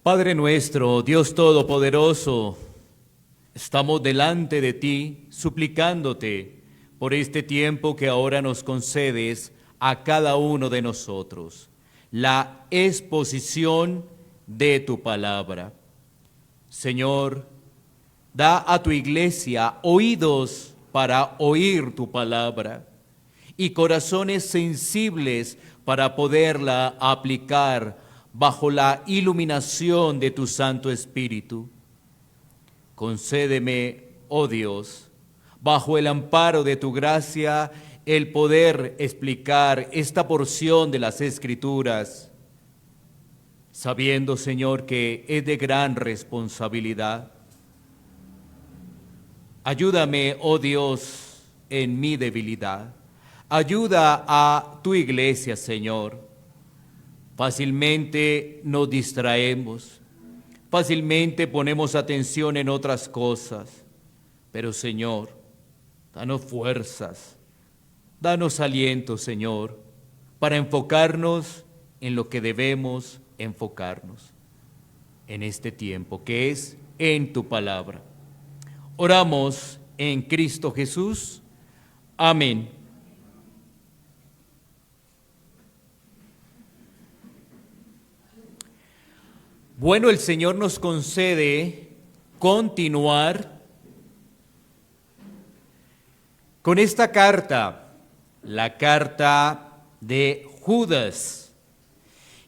Padre nuestro, Dios Todopoderoso, estamos delante de ti suplicándote por este tiempo que ahora nos concedes a cada uno de nosotros, la exposición de tu palabra. Señor, da a tu iglesia oídos para oír tu palabra y corazones sensibles para poderla aplicar bajo la iluminación de tu Santo Espíritu. Concédeme, oh Dios, bajo el amparo de tu gracia, el poder explicar esta porción de las Escrituras, sabiendo, Señor, que es de gran responsabilidad. Ayúdame, oh Dios, en mi debilidad. Ayuda a tu iglesia, Señor. Fácilmente nos distraemos, fácilmente ponemos atención en otras cosas, pero Señor, danos fuerzas, danos aliento, Señor, para enfocarnos en lo que debemos enfocarnos en este tiempo, que es en tu palabra. Oramos en Cristo Jesús. Amén. Bueno, el Señor nos concede continuar con esta carta, la carta de Judas.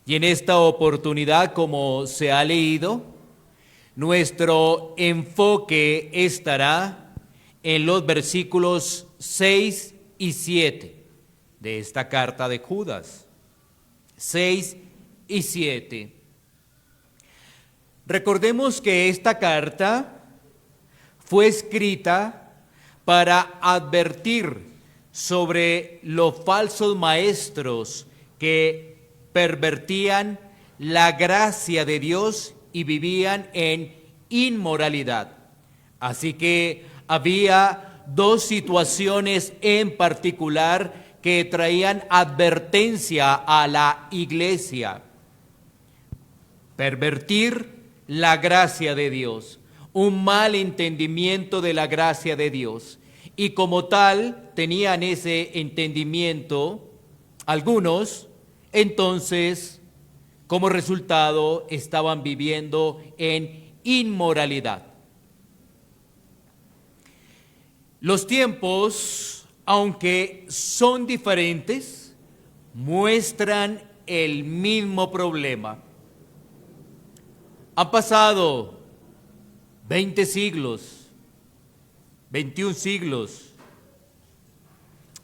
Y en esta oportunidad, como se ha leído, nuestro enfoque estará en los versículos 6 y 7 de esta carta de Judas. 6 y 7. Recordemos que esta carta fue escrita para advertir sobre los falsos maestros que pervertían la gracia de Dios y vivían en inmoralidad. Así que había dos situaciones en particular que traían advertencia a la iglesia: pervertir la gracia de Dios, un mal entendimiento de la gracia de Dios. Y como tal, tenían ese entendimiento algunos, entonces, como resultado, estaban viviendo en inmoralidad. Los tiempos, aunque son diferentes, muestran el mismo problema. Han pasado 20 siglos, 21 siglos,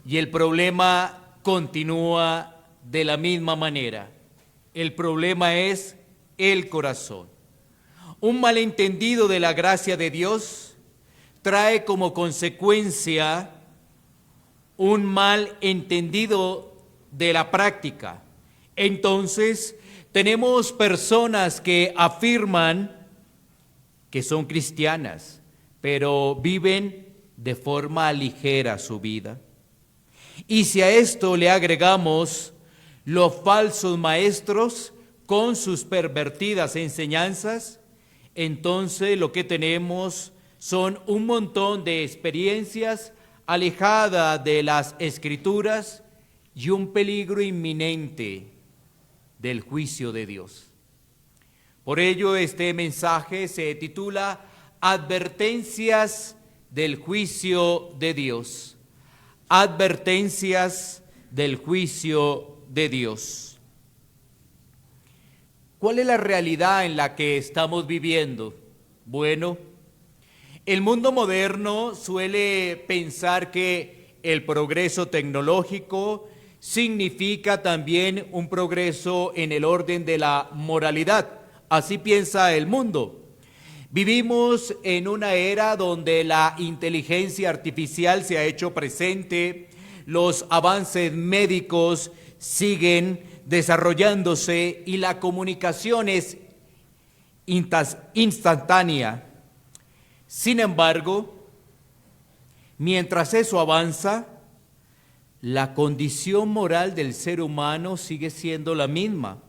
y el problema continúa de la misma manera. El problema es el corazón. Un malentendido de la gracia de Dios trae como consecuencia un mal entendido de la práctica. Entonces, tenemos personas que afirman que son cristianas, pero viven de forma ligera su vida. Y si a esto le agregamos los falsos maestros con sus pervertidas enseñanzas, entonces lo que tenemos son un montón de experiencias alejadas de las Escrituras y un peligro inminente del juicio de Dios. Por ello, este mensaje se titula Advertencias del juicio de Dios. Advertencias del juicio de Dios. ¿Cuál es la realidad en la que estamos viviendo? Bueno, el mundo moderno suele pensar que el progreso tecnológico significa también un progreso en el orden de la moralidad. Así piensa el mundo. Vivimos en una era donde la inteligencia artificial se ha hecho presente, los avances médicos siguen desarrollándose y la comunicación es instantánea. Sin embargo, mientras eso avanza, la condición moral del ser humano sigue siendo la misma.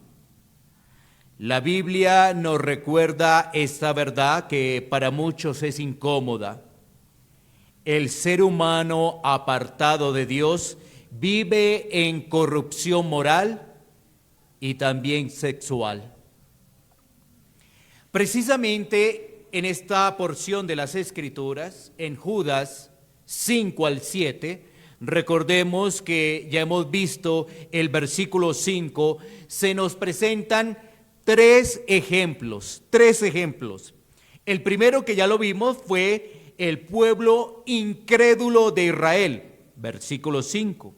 La Biblia nos recuerda esta verdad que para muchos es incómoda. El ser humano apartado de Dios vive en corrupción moral y también sexual. Precisamente en esta porción de las Escrituras, en Judas 5 al 7, recordemos que ya hemos visto el versículo 5, se nos presentan tres ejemplos. El primero que ya lo vimos fue el pueblo incrédulo de Israel, versículo 5.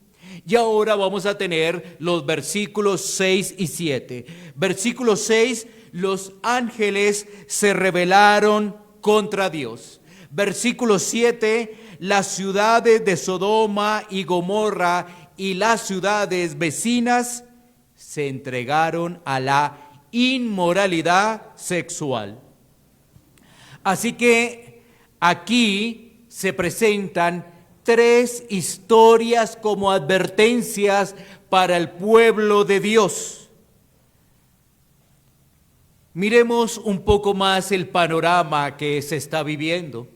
Y ahora vamos a tener los versículos 6 y 7. Versículo 6, los ángeles se rebelaron contra Dios. Versículo 7, las ciudades de Sodoma y Gomorra y las ciudades vecinas se entregaron a la inmoralidad sexual. Así que aquí se presentan tres historias como advertencias para el pueblo de Dios. Miremos un poco más el panorama que se está viviendo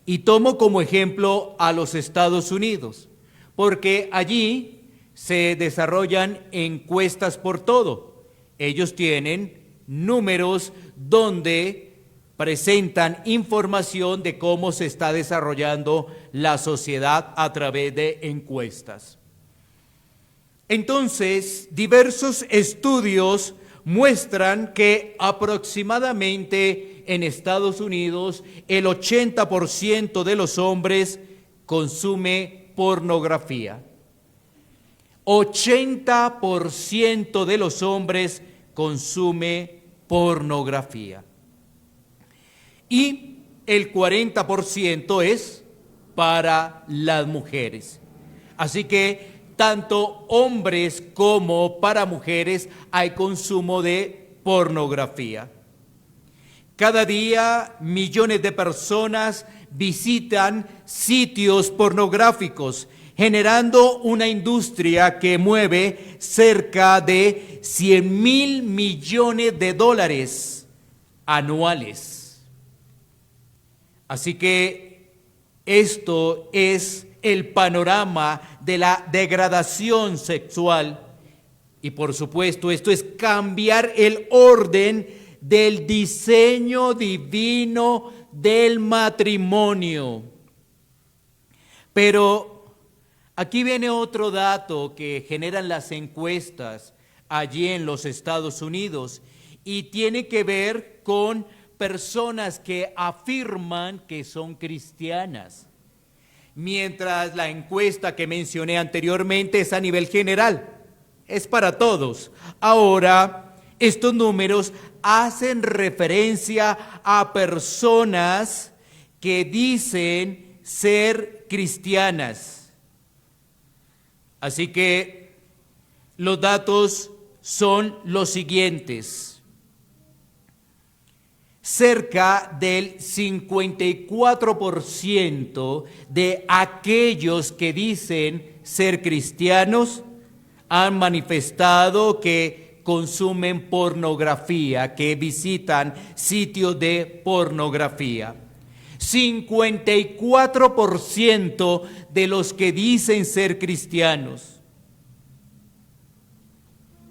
y tomo como ejemplo a los Estados Unidos, porque allí se desarrollan encuestas por todo. Ellos tienen números donde presentan información de cómo se está desarrollando la sociedad a través de encuestas. Entonces, diversos estudios muestran que aproximadamente en Estados Unidos el 80% de los hombres consume pornografía. 80% de los hombres consume pornografía. Y el 40% es para las mujeres. Así que tanto hombres como para mujeres hay consumo de pornografía. Cada día millones de personas visitan sitios pornográficos, generando una industria que mueve cerca de 100,000 millones de dólares anuales. Así que esto es el panorama de la degradación sexual y por supuesto esto es cambiar el orden del diseño divino del matrimonio. Pero aquí viene otro dato que generan las encuestas allí en los Estados Unidos y tiene que ver con personas que afirman que son cristianas, mientras la encuesta que mencioné anteriormente es a nivel general, es para todos. Ahora, estos números hacen referencia a personas que dicen ser cristianas. Así que los datos son los siguientes. Cerca del 54% de aquellos que dicen ser cristianos han manifestado que consumen pornografía, que visitan sitios de pornografía. 54% de los que dicen ser cristianos.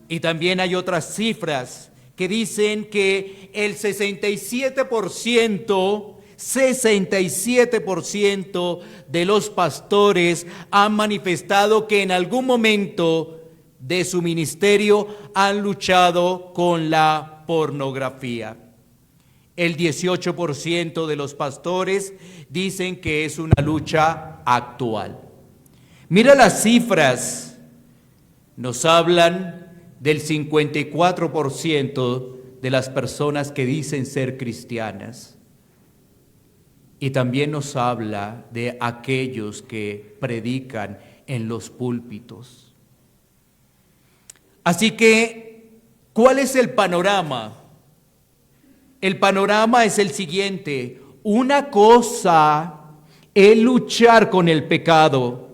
Y también hay otras cifras que dicen que el 67% de los pastores han manifestado que en algún momento de su ministerio han luchado con la pornografía. El 18% de los pastores dicen que es una lucha actual. Mira las cifras, nos hablan del 54% de las personas que dicen ser cristianas. Y también nos habla de aquellos que predican en los púlpitos. Así que, ¿cuál es el panorama? El panorama es el siguiente: una cosa es luchar con el pecado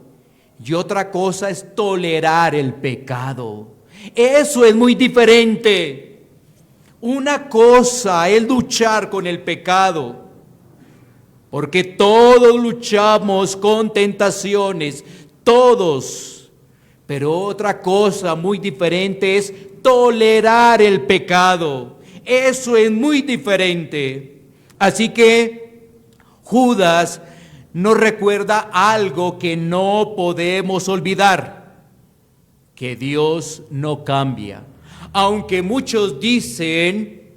y otra cosa es tolerar el pecado. Eso es muy diferente. Una cosa es luchar con el pecado, porque todos luchamos con tentaciones, todos. Pero otra cosa muy diferente es tolerar el pecado. Eso es muy diferente. Así que Judas nos recuerda algo que no podemos olvidar, que Dios no cambia. Aunque muchos dicen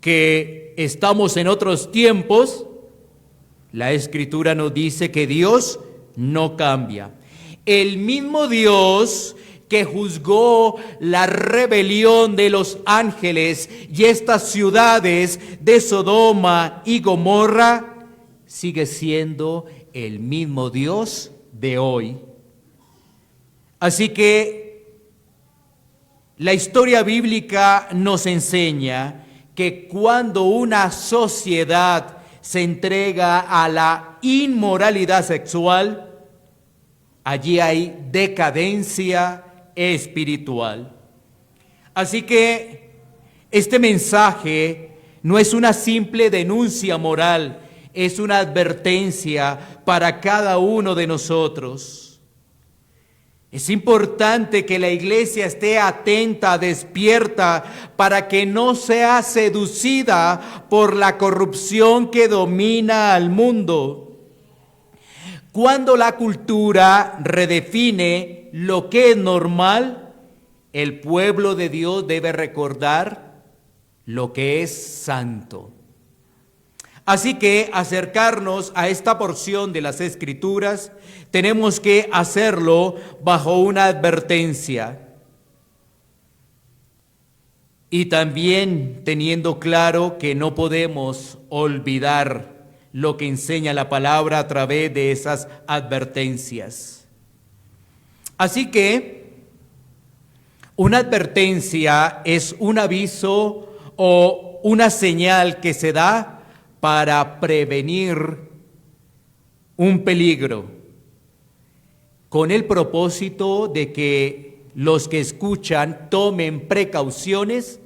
que estamos en otros tiempos, la Escritura nos dice que Dios no cambia. El mismo Dios que juzgó la rebelión de los ángeles y estas ciudades de Sodoma y Gomorra, sigue siendo el mismo Dios de hoy. Así que la historia bíblica nos enseña que cuando una sociedad se entrega a la inmoralidad sexual, allí hay decadencia espiritual. Así que este mensaje no es una simple denuncia moral, es una advertencia para cada uno de nosotros. Es importante que la iglesia esté atenta, despierta, para que no sea seducida por la corrupción que domina al mundo. Cuando la cultura redefine lo que es normal, el pueblo de Dios debe recordar lo que es santo. Así que acercarnos a esta porción de las Escrituras, tenemos que hacerlo bajo una advertencia. Y también teniendo claro que no podemos olvidar lo que enseña la palabra a través de esas advertencias. Así que una advertencia es un aviso o una señal que se da para prevenir un peligro, con el propósito de que los que escuchan tomen precauciones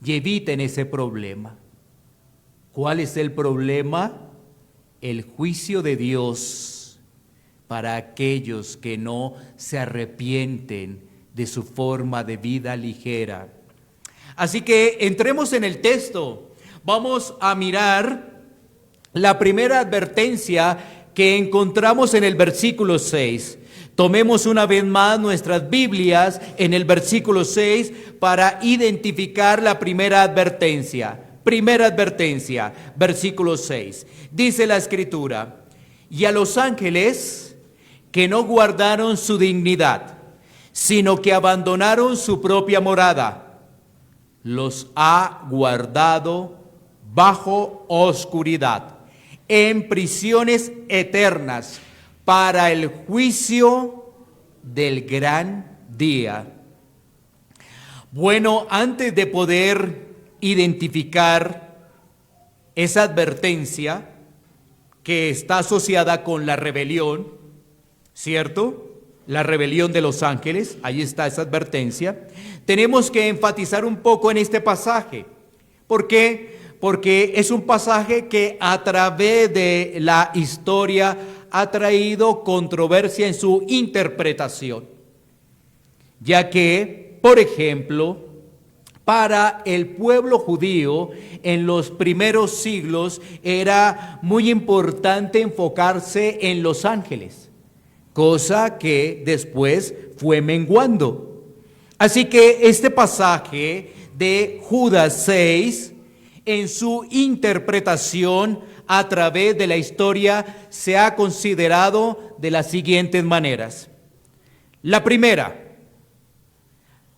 y eviten ese problema. ¿Cuál es el problema? El juicio de Dios para aquellos que no se arrepienten de su forma de vida ligera. Así que entremos en el texto. Vamos a mirar la primera advertencia que encontramos en el versículo 6. Tomemos una vez más nuestras Biblias en el versículo 6 para identificar la primera advertencia. Primera advertencia, versículo 6. Dice la Escritura: y a los ángeles que no guardaron su dignidad, sino que abandonaron su propia morada, los ha guardado bajo oscuridad, en prisiones eternas, para el juicio del gran día. Bueno, antes de poder identificar esa advertencia que está asociada con la rebelión, ¿cierto? La rebelión de los ángeles, ahí está esa advertencia. Tenemos que enfatizar un poco en este pasaje. ¿Por qué? Porque es un pasaje que a través de la historia ha traído controversia en su interpretación, ya que, por ejemplo, para el pueblo judío en los primeros siglos era muy importante enfocarse en los ángeles, cosa que después fue menguando. Así que este pasaje de Judas 6, en su interpretación a través de la historia, se ha considerado de las siguientes maneras. La primera,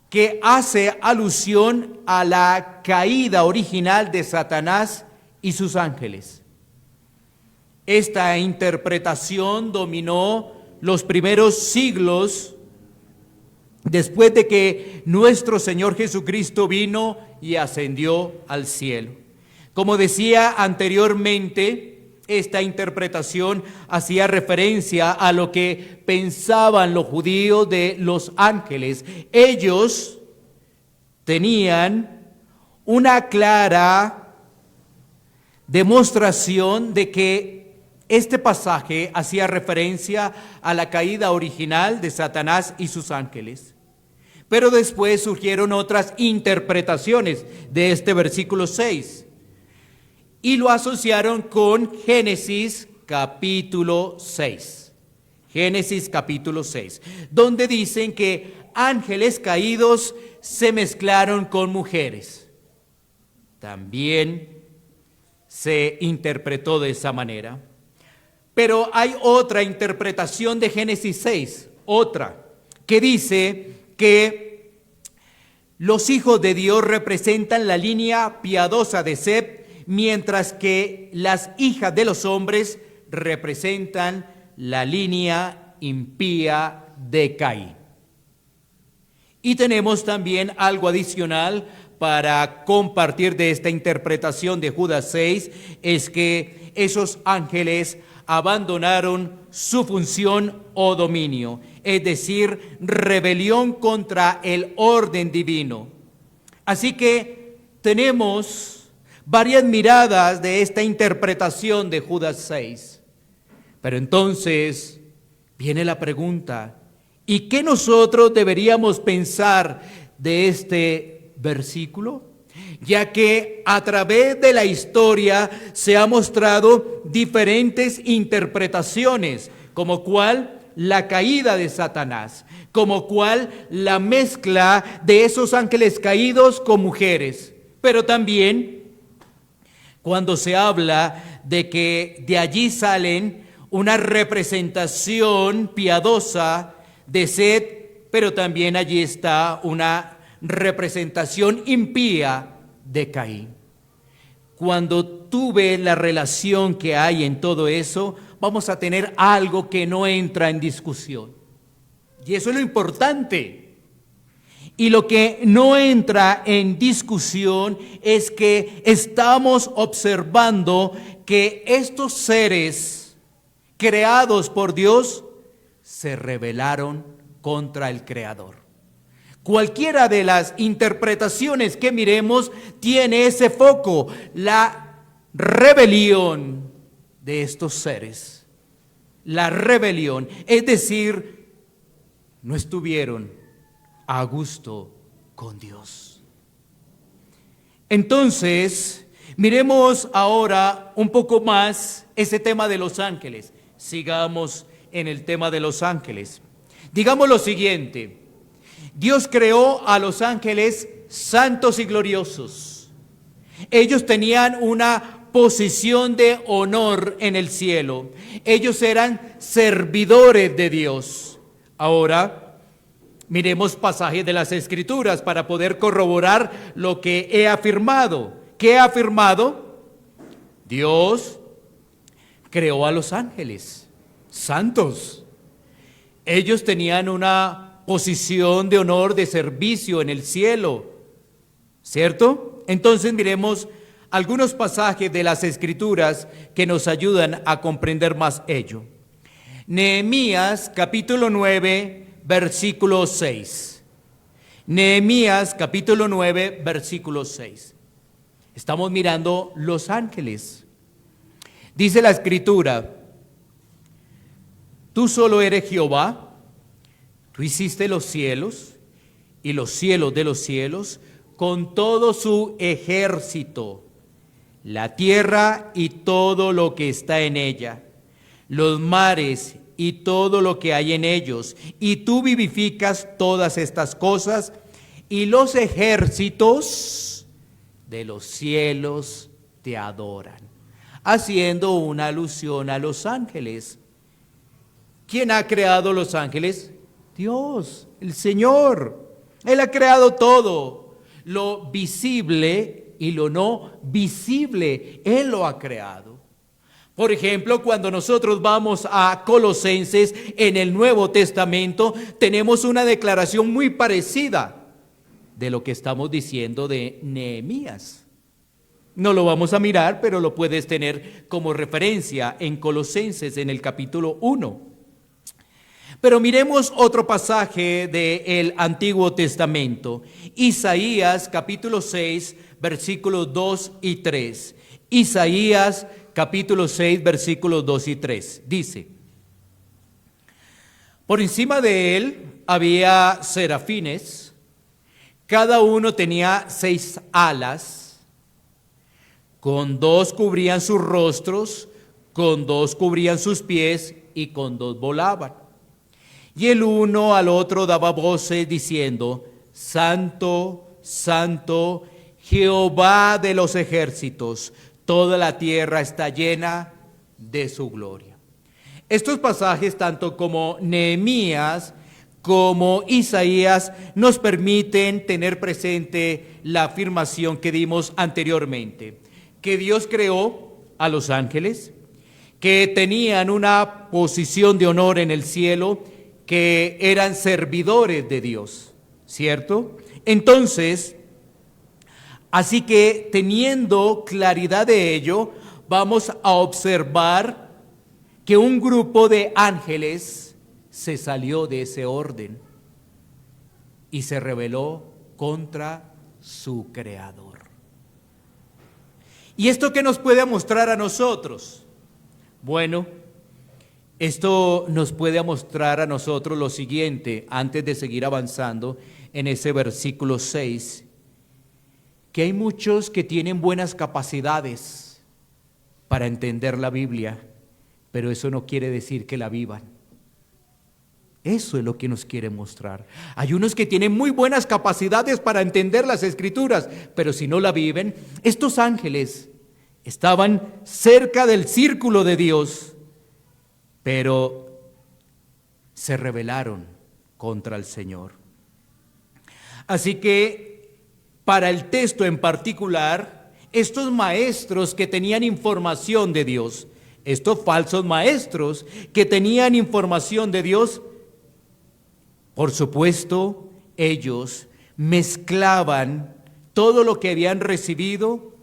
que hace alusión a la caída original de Satanás y sus ángeles. Esta interpretación dominó los primeros siglos después de que nuestro Señor Jesucristo vino y ascendió al cielo. Como decía anteriormente, esta interpretación hacía referencia a lo que pensaban los judíos de los ángeles. Ellos tenían una clara demostración de que este pasaje hacía referencia a la caída original de Satanás y sus ángeles. Pero después surgieron otras interpretaciones de este versículo 6 y lo asociaron con Génesis capítulo 6. Génesis capítulo 6, donde dicen que ángeles caídos se mezclaron con mujeres. También se interpretó de esa manera. Pero hay otra interpretación de Génesis 6, otra, que dice que los hijos de Dios representan la línea piadosa de Set, mientras que las hijas de los hombres representan la línea impía de Caín. Y tenemos también algo adicional para compartir de esta interpretación de Judas 6, es que esos ángeles abandonaron su función o dominio, es decir, rebelión contra el orden divino. Así que tenemos varias miradas de esta interpretación de Judas 6. Pero entonces viene la pregunta, ¿y qué nosotros deberíamos pensar de este versículo? Ya que a través de la historia se ha mostrado diferentes interpretaciones, como cuál la caída de Satanás, como cuál la mezcla de esos ángeles caídos con mujeres, pero también cuando se habla de que de allí salen una representación piadosa de Set, pero también allí está una representación impía de Caín. Cuando tú ves la relación que hay en todo eso, vamos a tener algo que no entra en discusión. Y eso es lo importante. Y lo que no entra en discusión es que estamos observando que estos seres creados por Dios se rebelaron contra el Creador. Cualquiera de las interpretaciones que miremos tiene ese foco, la rebelión de estos seres. La rebelión, es decir, no estuvieron a gusto con Dios. Entonces, miremos ahora un poco más ese tema de los ángeles. Sigamos en el tema de los ángeles. Digamos lo siguiente: Dios creó a los ángeles santos y gloriosos. Ellos tenían una posición de honor en el cielo. Ellos eran servidores de Dios. Ahora, miremos pasajes de las Escrituras para poder corroborar lo que he afirmado. ¿Qué he afirmado? Dios creó a los ángeles santos. Ellos tenían una posición de honor, de servicio en el cielo, ¿cierto? Entonces miremos algunos pasajes de las Escrituras que nos ayudan a comprender más ello. Nehemías capítulo 9, versículo 6. Nehemías capítulo 9, versículo 6. Estamos mirando los ángeles. Dice la Escritura: tú solo eres Jehová, tú hiciste los cielos y los cielos de los cielos con todo su ejército, la tierra y todo lo que está en ella, los mares y todo lo que hay en ellos, y tú vivificas todas estas cosas, y los ejércitos de los cielos te adoran, haciendo una alusión a los ángeles. ¿Quién ha creado los ángeles? Dios, el Señor. Él ha creado todo, lo visible y lo no visible. Él lo ha creado. Por ejemplo, cuando nosotros vamos a Colosenses en el Nuevo Testamento, tenemos una declaración muy parecida de lo que estamos diciendo de Nehemías. No lo vamos a mirar, pero lo puedes tener como referencia en Colosenses en el capítulo 1. Pero miremos otro pasaje del Antiguo Testamento, Isaías capítulo 6, versículos 2 y 3. Isaías capítulo 6, versículos 2 y 3. Dice: por encima de él había serafines, cada uno tenía 6 alas, con 2 cubrían sus rostros, con 2 cubrían sus pies y con 2 volaban. Y el uno al otro daba voces diciendo: Santo, Santo, Jehová de los ejércitos, toda la tierra está llena de su gloria. Estos pasajes, tanto como Nehemías como Isaías, nos permiten tener presente la afirmación que dimos anteriormente, que Dios creó a los ángeles, que tenían una posición de honor en el cielo, que eran servidores de Dios, ¿cierto? Entonces, así que teniendo claridad de ello, vamos a observar que un grupo de ángeles se salió de ese orden y se rebeló contra su creador. ¿Y esto qué nos puede mostrar a nosotros? Bueno, esto nos puede mostrar a nosotros lo siguiente, antes de seguir avanzando en ese versículo 6, que hay muchos que tienen buenas capacidades para entender la Biblia, pero eso no quiere decir que la vivan. Eso es lo que nos quiere mostrar. Hay unos que tienen muy buenas capacidades para entender las Escrituras, pero si no la viven, estos ángeles estaban cerca del círculo de Dios, pero se rebelaron contra el Señor. Así que para el texto en particular, estos maestros que tenían información de Dios, estos falsos maestros que tenían información de Dios, por supuesto, ellos mezclaban todo lo que habían recibido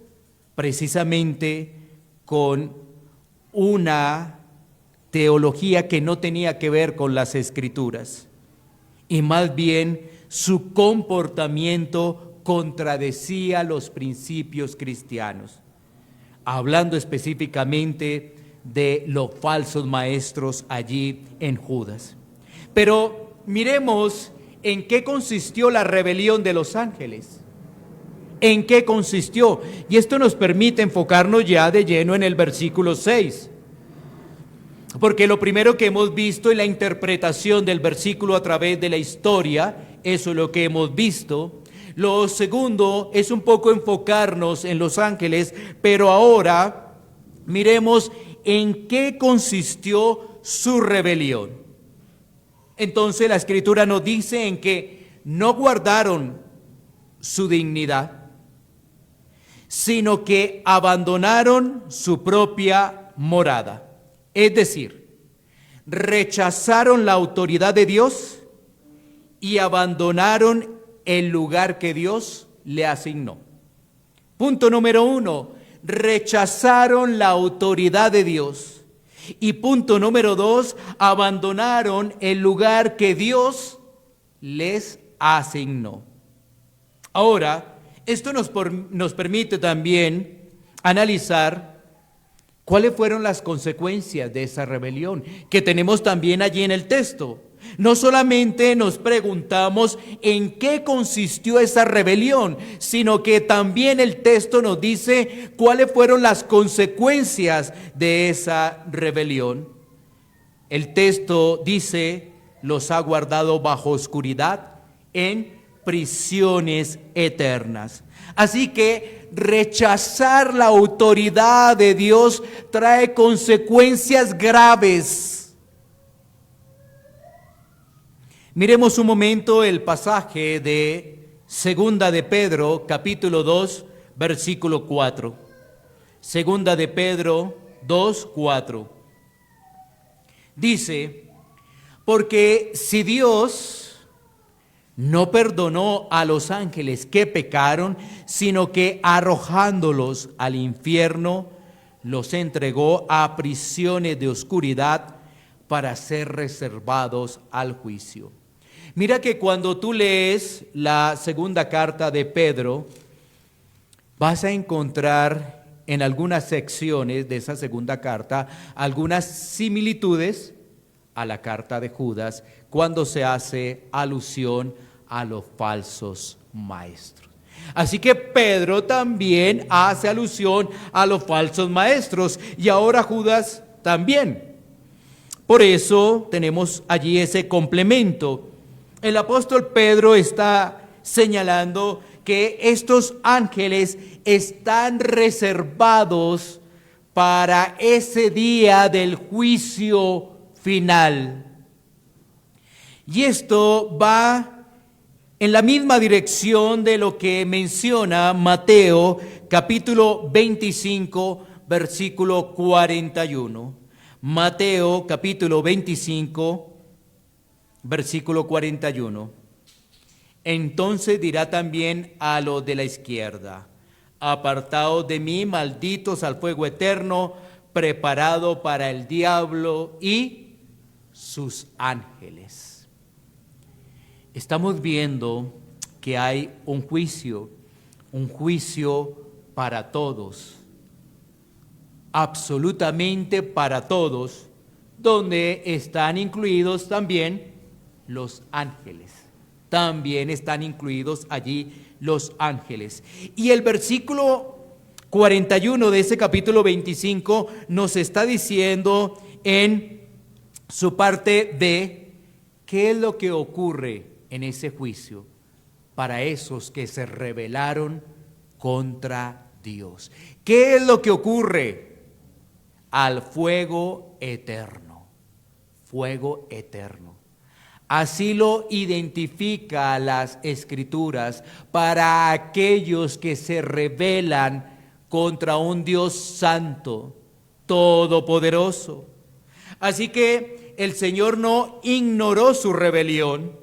precisamente con una teología que no tenía que ver con las Escrituras, y más bien su comportamiento contradecía los principios cristianos, hablando específicamente de los falsos maestros allí en Judas. Pero miremos en qué consistió la rebelión de los ángeles. ¿En qué consistió? Y esto nos permite enfocarnos ya de lleno en el versículo 6. Porque lo primero que hemos visto es la interpretación del versículo a través de la historia, eso es lo que hemos visto. Lo segundo es un poco enfocarnos en los ángeles, pero ahora miremos en qué consistió su rebelión. Entonces la Escritura nos dice en que no guardaron su dignidad, sino que abandonaron su propia morada. Es decir, rechazaron la autoridad de Dios y abandonaron el lugar que Dios le asignó. Punto número 1, rechazaron la autoridad de Dios. Y punto número 2, abandonaron el lugar que Dios les asignó. Ahora, esto nos permite también analizar cuáles fueron las consecuencias de esa rebelión que tenemos también allí en el texto. No solamente nos preguntamos en qué consistió esa rebelión, sino que también el texto nos dice cuáles fueron las consecuencias de esa rebelión. El texto dice: los ha guardado bajo oscuridad en prisiones eternas. Así que rechazar la autoridad de Dios trae consecuencias graves. Miremos un momento el pasaje de Segunda de Pedro, capítulo 2, versículo 4. Segunda de Pedro 2, 4. Dice: porque si Dios no perdonó a los ángeles que pecaron, sino que arrojándolos al infierno, los entregó a prisiones de oscuridad para ser reservados al juicio. Mira que cuando tú lees la segunda carta de Pedro, vas a encontrar en algunas secciones de esa segunda carta algunas similitudes a la carta de Judas cuando se hace alusión a los falsos maestros. Así que Pedro también hace alusión a los falsos maestros y ahora Judas también. Por eso tenemos allí ese complemento. El apóstol Pedro está señalando que estos ángeles están reservados para ese día del juicio final. Y esto va en la misma dirección de lo que menciona Mateo capítulo 25, versículo 41. Mateo capítulo 25, versículo 41. Entonces dirá también a los de la izquierda: apartaos de mí, malditos, al fuego eterno, preparado para el diablo y sus ángeles. Estamos viendo que hay un juicio para todos, absolutamente para todos, donde están incluidos también los ángeles. También están incluidos allí los ángeles. Y el versículo 41 de ese capítulo 25 nos está diciendo en su parte de qué es lo que ocurre en ese juicio para esos que se rebelaron contra Dios. ¿Qué es lo que ocurre? Al fuego eterno. Fuego eterno. Así lo identifica las Escrituras para aquellos que se rebelan contra un Dios santo, todopoderoso. Así que el Señor no ignoró su rebelión.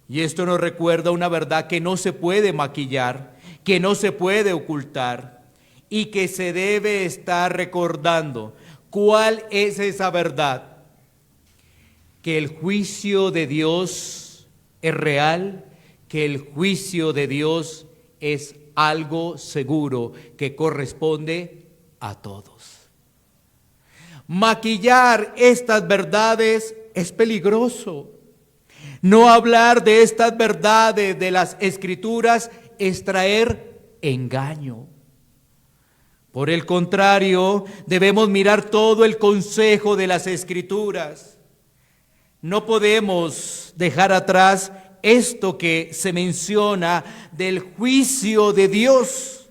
Y esto nos recuerda una verdad que no se puede maquillar, que no se puede ocultar y que se debe estar recordando. ¿Cuál es esa verdad? Que el juicio de Dios es real, que el juicio de Dios es algo seguro que corresponde a todos. Maquillar estas verdades es peligroso. No hablar de estas verdades de las Escrituras es traer engaño. Por el contrario, debemos mirar todo el consejo de las Escrituras. No podemos dejar atrás esto que se menciona del juicio de Dios,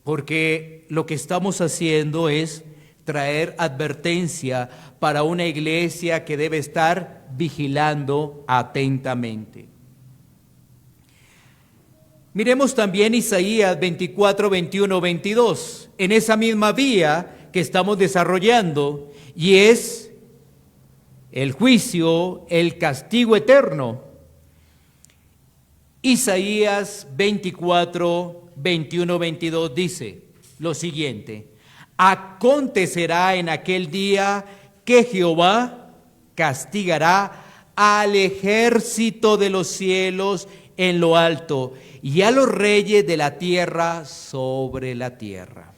porque lo que estamos haciendo es traer advertencia para una iglesia que debe estar vigilando atentamente. Miremos también Isaías 24, 21, 22, en esa misma vía que estamos desarrollando, y es el juicio, el castigo eterno. Isaías 24, 21, 22 dice lo siguiente: acontecerá en aquel día que Jehová castigará al ejército de los cielos en lo alto y a los reyes de la tierra sobre la tierra.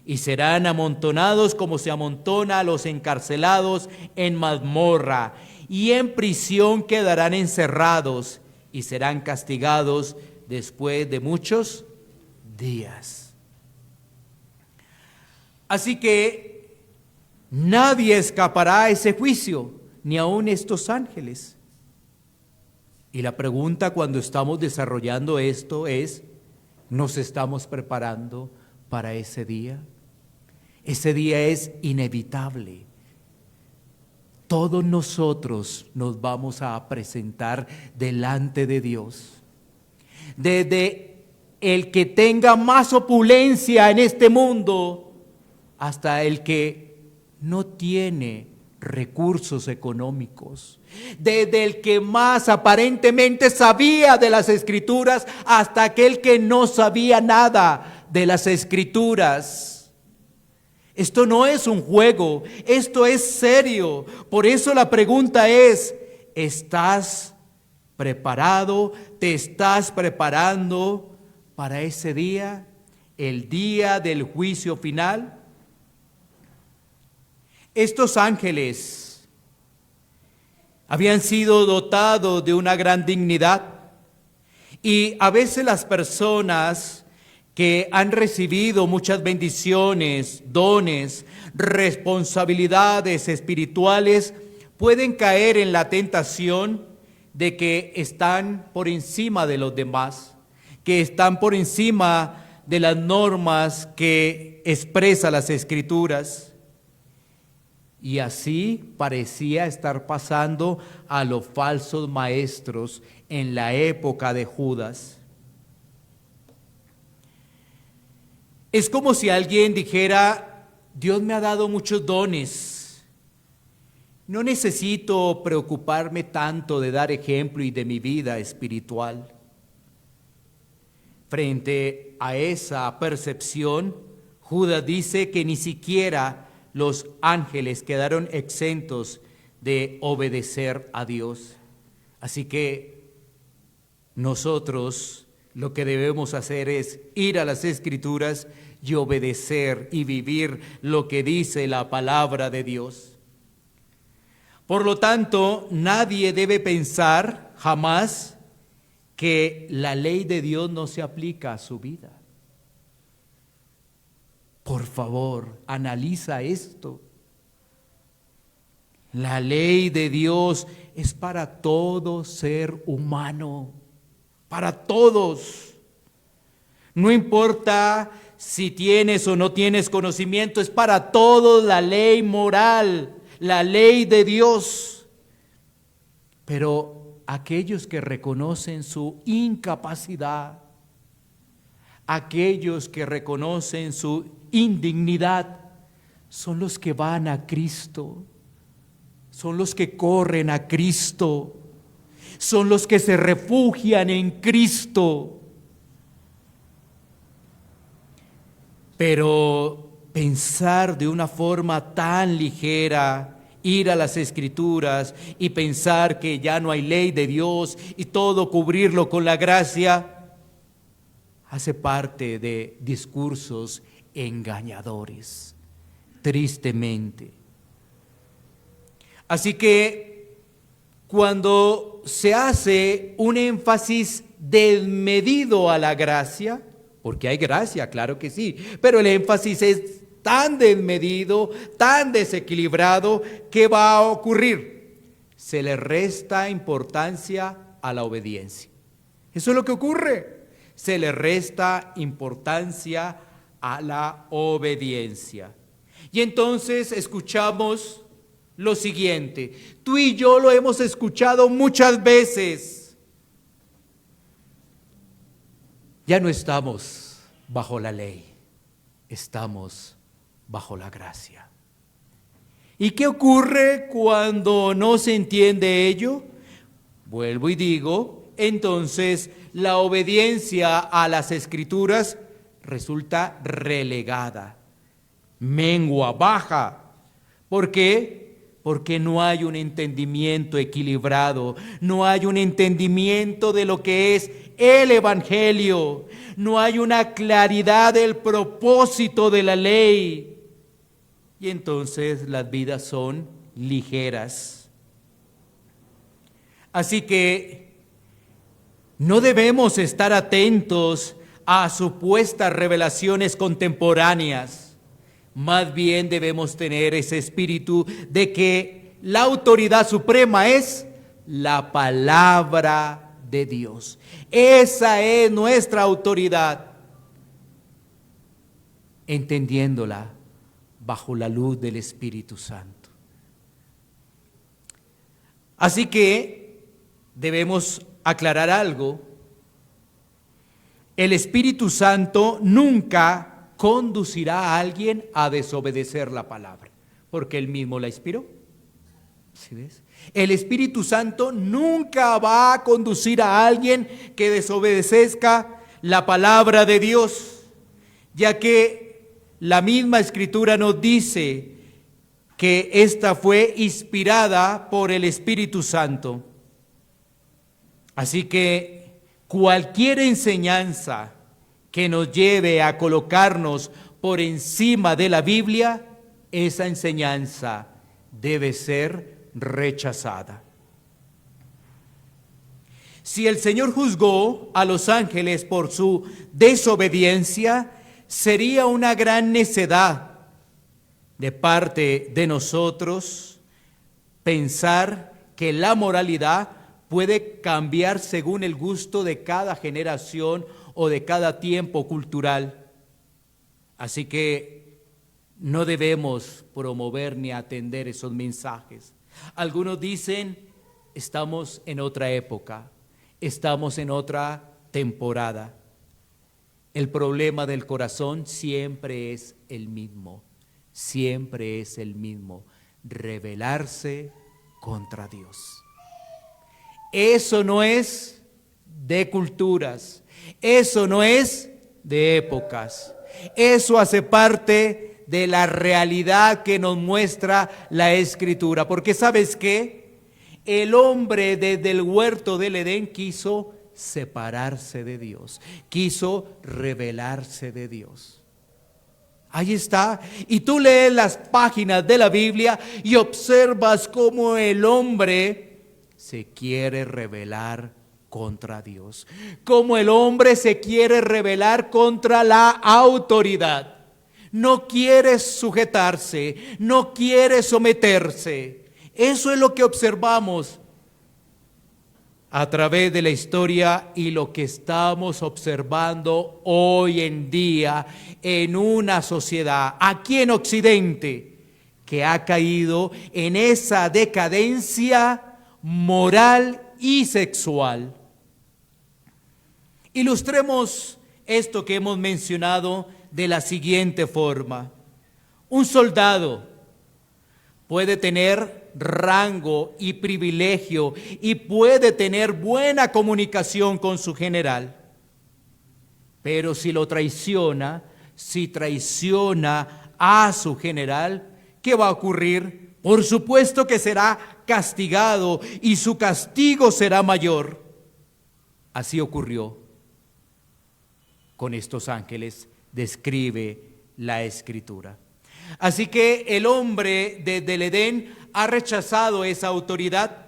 Y serán amontonados como se amontona a los encarcelados en mazmorra, y en prisión quedarán encerrados y serán castigados después de muchos días. Así que nadie escapará a ese juicio, ni aun estos ángeles. Y la pregunta cuando estamos desarrollando esto es: ¿nos estamos preparando para ese día? Ese día es inevitable. Todos nosotros nos vamos a presentar delante de Dios. Desde el que tenga más opulencia en este mundo hasta el que no tiene recursos económicos, desde el que más aparentemente sabía de las Escrituras hasta aquel que no sabía nada de las Escrituras. Esto no es un juego, esto es serio. Por eso la pregunta es, ¿estás preparado? ¿Te estás preparando para ese día, el día del juicio final? Estos ángeles habían sido dotados de una gran dignidad y a veces las personas que han recibido muchas bendiciones, dones, responsabilidades espirituales, pueden caer en la tentación de que están por encima de los demás, que están por encima de las normas que expresa las Escrituras. Y así parecía estar pasando a los falsos maestros en la época de Judas. Es como si alguien dijera, Dios me ha dado muchos dones, no necesito preocuparme tanto de dar ejemplo y de mi vida espiritual. Frente a esa percepción, Judas dice que ni siquiera los ángeles quedaron exentos de obedecer a Dios. Así que nosotros lo que debemos hacer es ir a las Escrituras y obedecer y vivir lo que dice la palabra de Dios. Por lo tanto, nadie debe pensar jamás que la ley de Dios no se aplica a su vida. Por favor, analiza esto. La ley de Dios es para todo ser humano, para todos. No importa si tienes o no tienes conocimiento, es para todos la ley moral, la ley de Dios. Pero aquellos que reconocen su incapacidad, aquellos que reconocen su indignidad, son los que van a Cristo, son los que corren a Cristo, son los que se refugian en Cristo. Pero pensar de una forma tan ligera, ir a las Escrituras y pensar que ya no hay ley de Dios y todo cubrirlo con la gracia, hace parte de discursos engañadores, tristemente. Así que cuando se hace un énfasis desmedido a la gracia, porque hay gracia, claro que sí, pero el énfasis es tan desmedido, tan desequilibrado, ¿qué va a ocurrir? Se le resta importancia a la obediencia. Eso es lo que ocurre. Se le resta importancia a la obediencia. Y entonces escuchamos lo siguiente. Tú y yo lo hemos escuchado muchas veces. Ya no estamos bajo la ley, estamos bajo la gracia. ¿Y qué ocurre cuando no se entiende ello? Vuelvo y digo, entonces la obediencia a las Escrituras resulta relegada, mengua, baja. ¿Por qué? Porque no hay un entendimiento equilibrado, no hay un entendimiento de lo que es el Evangelio, no hay una claridad del propósito de la ley. Y entonces las vidas son ligeras. Así que no debemos estar atentos a supuestas revelaciones contemporáneas. Más bien debemos tener ese espíritu de que la autoridad suprema es la palabra de Dios. Esa es nuestra autoridad, entendiéndola bajo la luz del Espíritu Santo. Así que debemos aclarar algo. El Espíritu Santo nunca conducirá a alguien a desobedecer la palabra, porque Él mismo la inspiró. ¿Sí ves? El Espíritu Santo nunca va a conducir a alguien que desobedezca la palabra de Dios, ya que la misma Escritura nos dice que esta fue inspirada por el Espíritu Santo. Así que cualquier enseñanza que nos lleve a colocarnos por encima de la Biblia, esa enseñanza debe ser rechazada. Si el Señor juzgó a los ángeles por su desobediencia, sería una gran necedad de parte de nosotros pensar que la moralidad puede cambiar según el gusto de cada generación o de cada tiempo cultural. Así que no debemos promover ni atender esos mensajes. Algunos dicen, estamos en otra época, estamos en otra temporada. El problema del corazón siempre es el mismo, rebelarse contra Dios. Eso no es de culturas, eso no es de épocas, eso hace parte de la realidad que nos muestra la Escritura, porque ¿sabes qué? El hombre desde el huerto del Edén quiso separarse de Dios, quiso rebelarse de Dios. Ahí está, y tú lees las páginas de la Biblia y observas cómo el hombre se quiere rebelar contra Dios, cómo el hombre se quiere rebelar contra la autoridad. No quiere sujetarse, no quiere someterse. Eso es lo que observamos a través de la historia y lo que estamos observando hoy en día en una sociedad aquí en Occidente que ha caído en esa decadencia moral y sexual. Ilustremos esto que hemos mencionado de la siguiente forma. Un soldado puede tener rango y privilegio y puede tener buena comunicación con su general, pero si lo traiciona, si traiciona a su general, ¿qué va a ocurrir? Por supuesto que será castigado y su castigo será mayor. Así ocurrió con estos ángeles, describe la Escritura. Así que el hombre desde el Edén ha rechazado esa autoridad.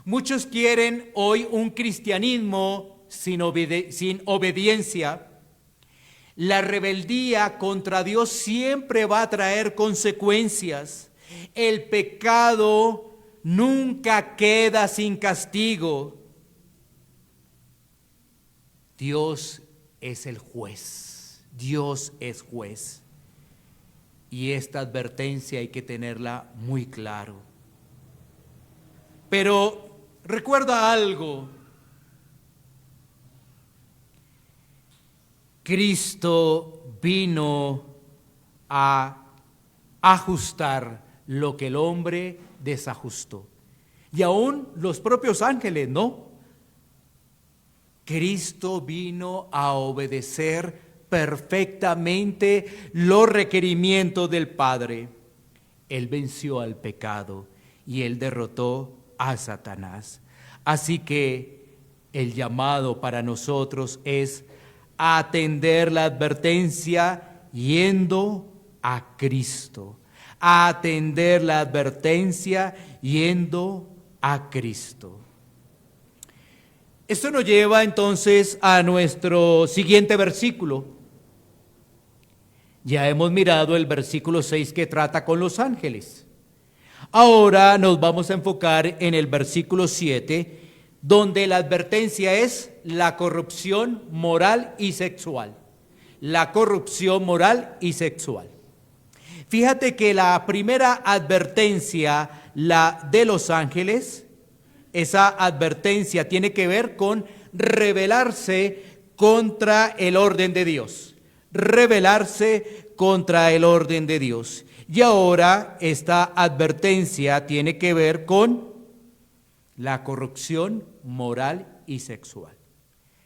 Muchos quieren hoy un cristianismo sin obediencia. La rebeldía contra Dios siempre va a traer consecuencias. El pecado nunca queda sin castigo. Dios es el juez. Dios es juez. Y esta advertencia hay que tenerla muy claro. Pero recuerda algo. Cristo vino a ajustar lo que el hombre desajustó. Y aún los propios ángeles, ¿no? Cristo vino a obedecer perfectamente los requerimientos del Padre. Él venció al pecado y Él derrotó a Satanás. Así que el llamado para nosotros es atender la advertencia yendo a Cristo. Atender la advertencia yendo a Cristo. Esto nos lleva entonces a nuestro siguiente versículo. Ya hemos mirado el versículo 6 que trata con los ángeles. Ahora nos vamos a enfocar en el versículo 7, donde la advertencia es la corrupción moral y sexual. La corrupción moral y sexual. Fíjate que la primera advertencia, la de los ángeles, esa advertencia tiene que ver con rebelarse contra el orden de Dios. Rebelarse contra el orden de Dios. Y ahora esta advertencia tiene que ver con la corrupción moral y sexual.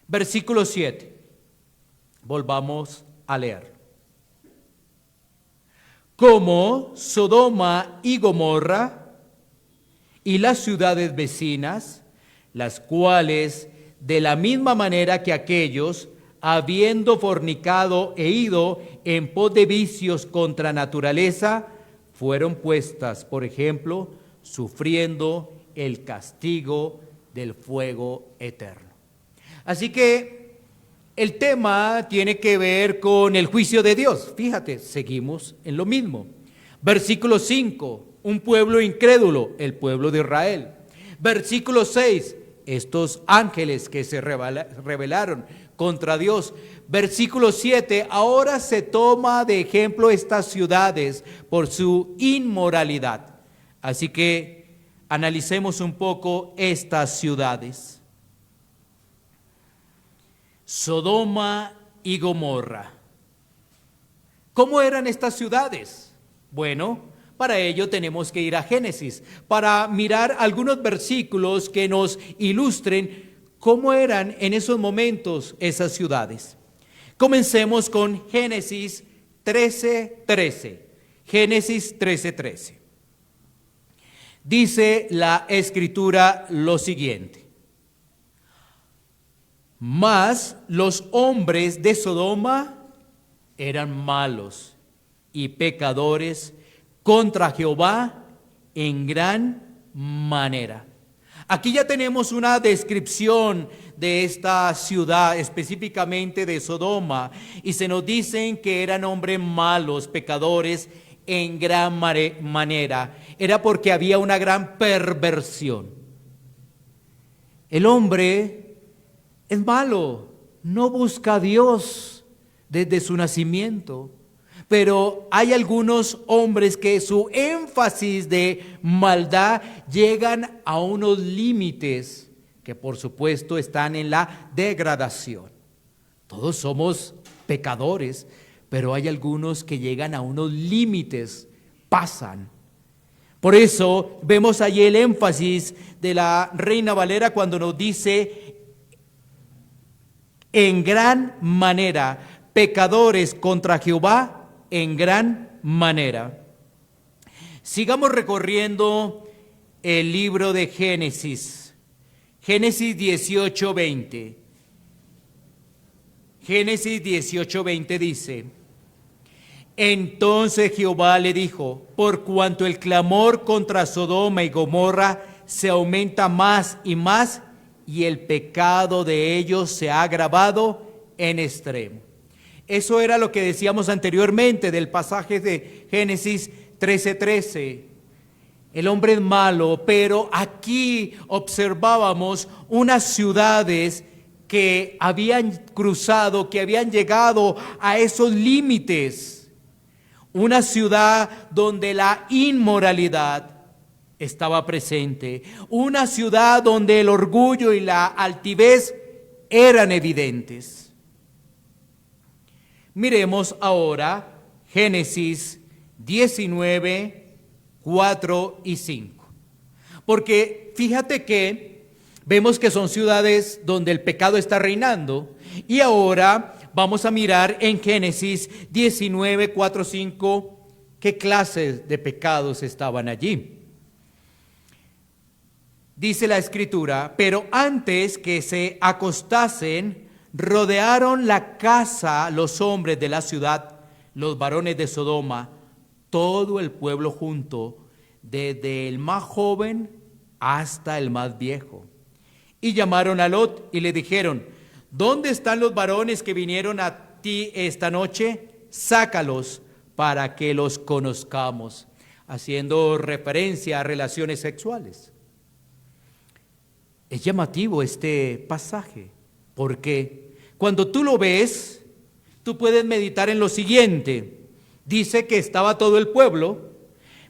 Versículo 7. Volvamos a leer. como Sodoma y Gomorra y las ciudades vecinas, las cuales, de la misma manera que aquellos, habiendo fornicado e ido en pos de vicios contra naturaleza, fueron puestas, por ejemplo, sufriendo el castigo del fuego eterno. Así que el tema tiene que ver con el juicio de Dios. Fíjate, seguimos en lo mismo. Versículo 5, un pueblo incrédulo, el pueblo de Israel. Versículo 6, estos ángeles que se rebelaron contra Dios. Versículo 7, ahora se toma de ejemplo estas ciudades por su inmoralidad. Así que analicemos un poco estas ciudades. Sodoma y Gomorra. ¿Cómo eran estas ciudades? Bueno, para ello tenemos que ir a Génesis, para mirar algunos versículos que nos ilustren cómo eran en esos momentos esas ciudades. Comencemos con Génesis 13:13. Génesis 13:13. Dice la Escritura lo siguiente: mas los hombres de Sodoma eran malos y pecadores contra Jehová en gran manera. Aquí ya tenemos una descripción de esta ciudad, específicamente de Sodoma, y se nos dicen que eran hombres malos, pecadores en gran manera. Era porque había una gran perversión. El hombre es malo, no busca a Dios desde su nacimiento, pero hay algunos hombres que su énfasis de maldad llegan a unos límites que por supuesto están en la degradación. Todos somos pecadores, pero hay algunos que llegan a unos límites, pasan. Por eso vemos allí el énfasis de la Reina Valera cuando nos dice en gran manera, pecadores contra Jehová en gran manera. Sigamos recorriendo el libro de Génesis. Génesis 18:20. Génesis 18:20 dice: entonces Jehová le dijo, por cuanto el clamor contra Sodoma y Gomorra se aumenta más y más, y el pecado de ellos se ha agravado en extremo. Eso era lo que decíamos anteriormente del pasaje de Génesis 13:13. El hombre es malo, pero aquí observábamos unas ciudades que habían cruzado, que habían llegado a esos límites. Una ciudad donde la inmoralidad estaba presente, una ciudad donde el orgullo y la altivez eran evidentes. Miremos ahora Génesis 19, 4 y 5. Porque fíjate que vemos que son ciudades donde el pecado está reinando, y ahora vamos a mirar en Génesis 19, 4, 5 qué clases de pecados estaban allí. Dice la Escritura, pero antes que se acostasen, rodearon la casa los hombres de la ciudad, los varones de Sodoma, todo el pueblo junto, desde el más joven hasta el más viejo. Y llamaron a Lot y le dijeron, ¿dónde están los varones que vinieron a ti esta noche? Sácalos para que los conozcamos, haciendo referencia a relaciones sexuales. Es llamativo este pasaje, porque cuando tú lo ves, tú puedes meditar en lo siguiente. Dice que estaba todo el pueblo,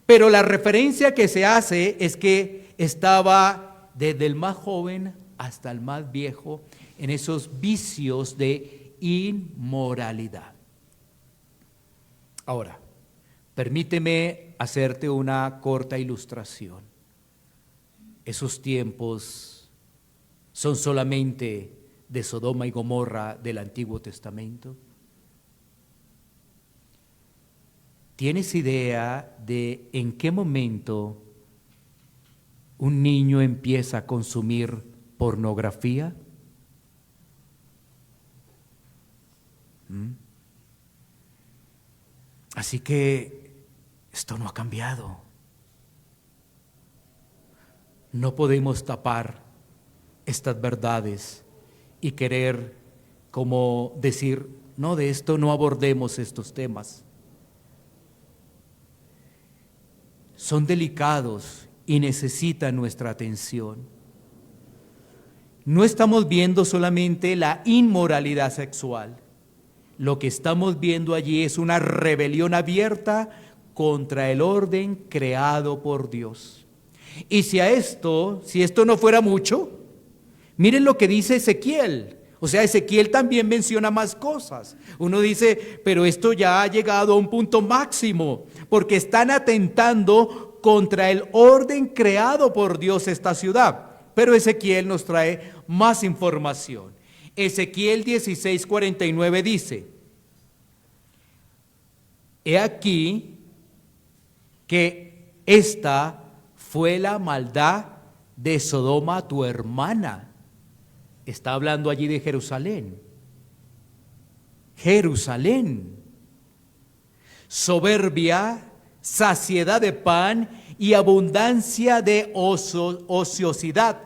pero la referencia que se hace es que estaba desde el más joven hasta el más viejo en esos vicios de inmoralidad. Ahora, permíteme hacerte una corta ilustración. Esos tiempos son solamente de Sodoma y Gomorra del Antiguo Testamento. ¿Tienes idea de en qué momento un niño empieza a consumir pornografía? Así que esto no ha cambiado. No podemos tapar estas verdades y querer como decir, no, de esto no abordemos estos temas. Son delicados y necesitan nuestra atención. No estamos viendo solamente la inmoralidad sexual. Lo que estamos viendo allí es una rebelión abierta contra el orden creado por Dios. Y si esto no fuera mucho, miren lo que dice Ezequiel. O sea, Ezequiel también menciona más cosas. Uno dice, pero esto ya ha llegado a un punto máximo, porque están atentando contra el orden creado por Dios esta ciudad. Pero Ezequiel nos trae más información. Ezequiel 16:49 dice, he aquí que esta fue la maldad de Sodoma tu hermana. Está hablando allí de Jerusalén. Jerusalén. Soberbia, saciedad de pan y abundancia de ociosidad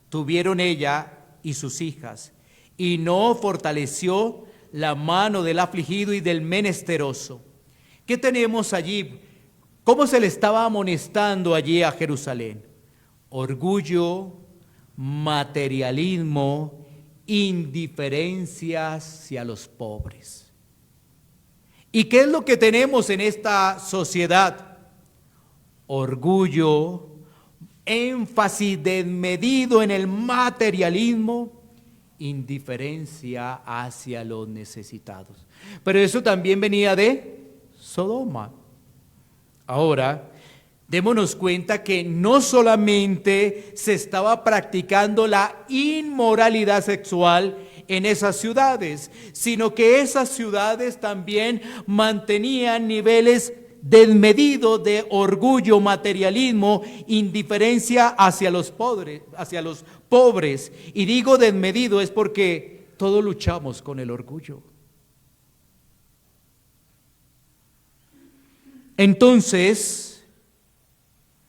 tuvieron ella y sus hijas, y no fortaleció la mano del afligido y del menesteroso. ¿Qué tenemos allí? ¿Cómo se le estaba amonestando allí a Jerusalén? Orgullo, materialismo, indiferencia hacia los pobres. ¿Y qué es lo que tenemos en esta sociedad? Orgullo, énfasis desmedido en el materialismo, indiferencia hacia los necesitados. Pero eso también venía de Sodoma. Ahora, démonos cuenta que no solamente se estaba practicando la inmoralidad sexual en esas ciudades, sino que esas ciudades también mantenían niveles desmedidos de orgullo, materialismo, indiferencia hacia los pobres. Y digo desmedido es porque todos luchamos con el orgullo. Entonces,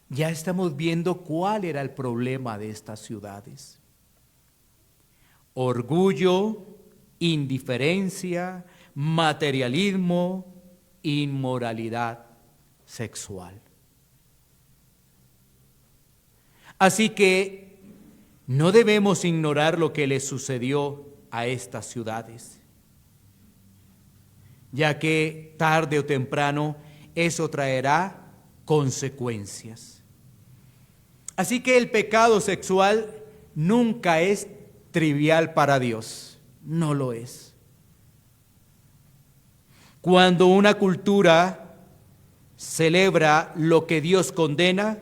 ya estamos viendo cuál era el problema de estas ciudades. Orgullo, indiferencia, materialismo, inmoralidad sexual. Así que no debemos ignorar lo que le sucedió a estas ciudades, ya que tarde o temprano eso traerá consecuencias. Así que el pecado sexual nunca es trivial para Dios, no lo es. Cuando una cultura celebra lo que Dios condena,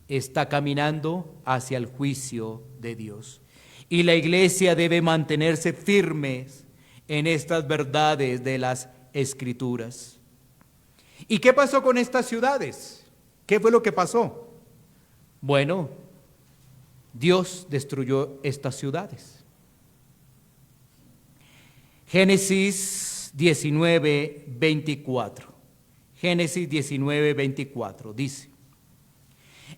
está caminando hacia el juicio de Dios. Y la iglesia debe mantenerse firmes en estas verdades de las Escrituras. ¿Y qué pasó con estas ciudades? ¿Qué fue lo que pasó? Bueno, Dios destruyó estas ciudades. Génesis 19:24. Génesis 19:24 dice: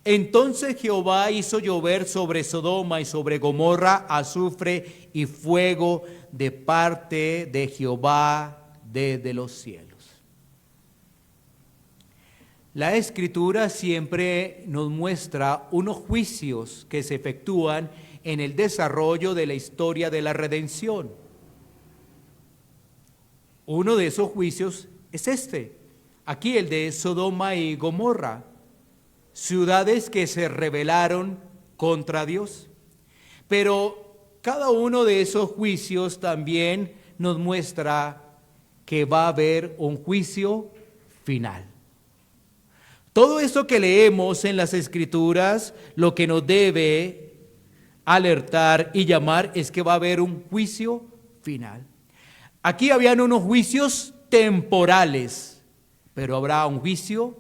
entonces Jehová hizo llover sobre Sodoma y sobre Gomorra azufre y fuego de parte de Jehová desde los cielos. La Escritura siempre nos muestra unos juicios que se efectúan en el desarrollo de la historia de la redención. Uno de esos juicios es aquí el de Sodoma y Gomorra, ciudades que se rebelaron contra Dios. Pero cada uno de esos juicios también nos muestra que va a haber un juicio final. Todo eso que leemos en las Escrituras, lo que nos debe alertar y llamar es que va a haber un juicio final. Aquí habían unos juicios temporales, pero habrá un juicio